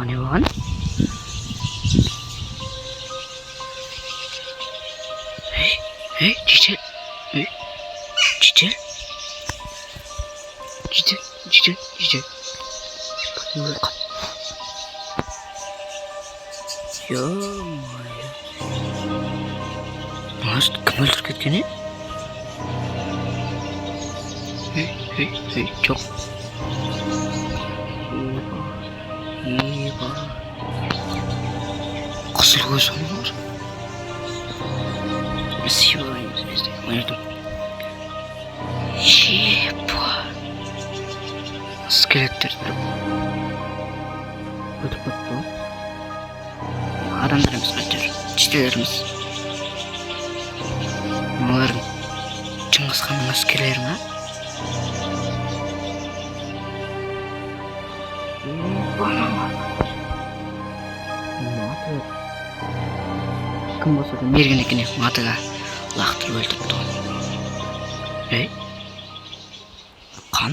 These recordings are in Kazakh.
не болған? Жедел. Ё-моё. Может, кім өлтіріп кеткен е? Жоқ. Еба. Қысыл ғой соның бар. Сыйлайымыз бізде. Ойырдым. Еба. Скелеттер тұрып. Өтіп өтіп. Адамдар емес өтір. Чистелеріміз. Олардың Шыңғыс ханның әскерлері ма? Кім болса да мерген екен матыға лақтырып өлтіріпті ғой. Қан?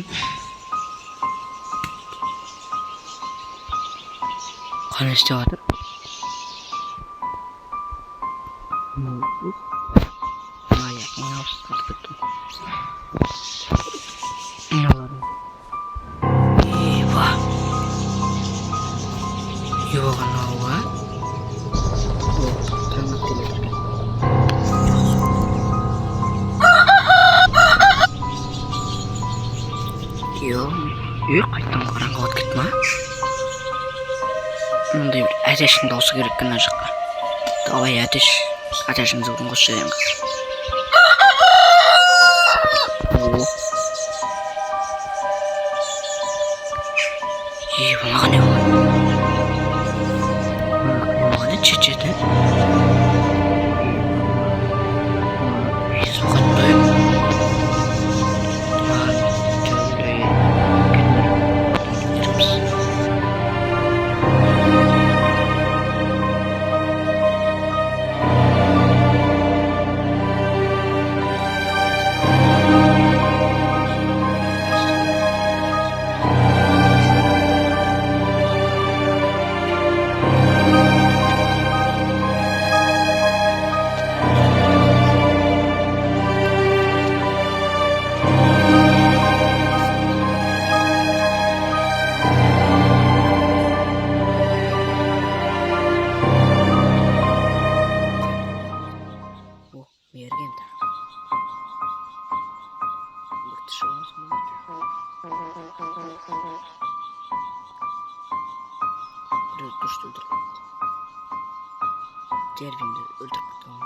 Қан істеп жатыр? Аяқын ауысып қалып кеттім. Еба. Еба ауылға. Таңып келеді. Қайттан қараңғы от кетті ма? Мұндай бір әтештің даусы керек кіна жаққа. Давай әтешімізді бүгін қосшы едіңіз. Маған не болған? Маған не чет-четі? Дервинді өлтіріп кетті ғой.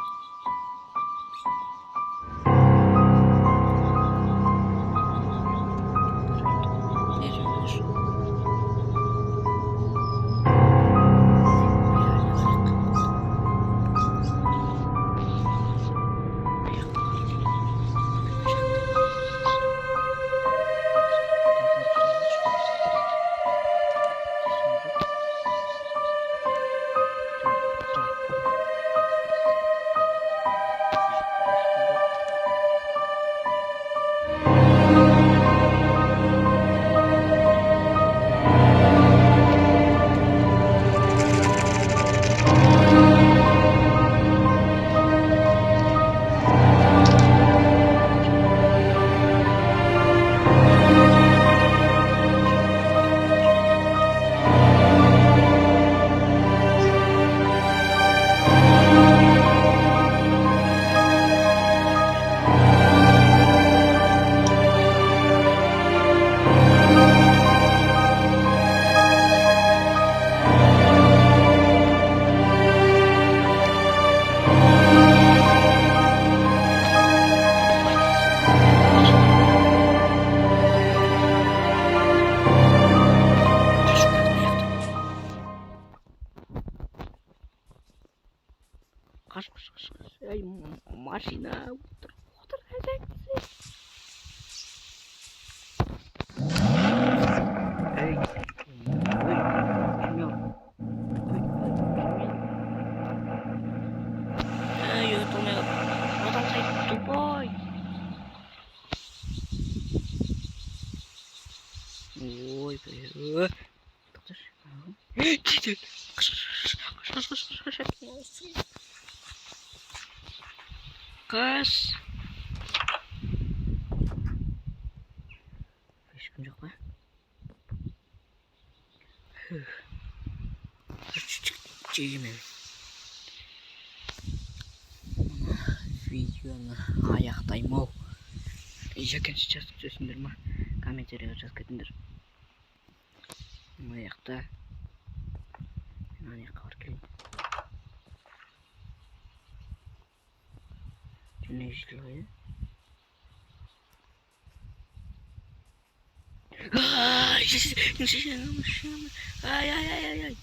Ай, машина отыр әжәксіз. Ой, Қаш. Ешкім жоқ па? Жегемен. Видеоны аяқтаймау. Екінші жазып түсесіңдер ма? Комментарияға жазып кетіңдер. Аяқта. Мен аяққа бар келейін. Ne işliyor? Ay, ay.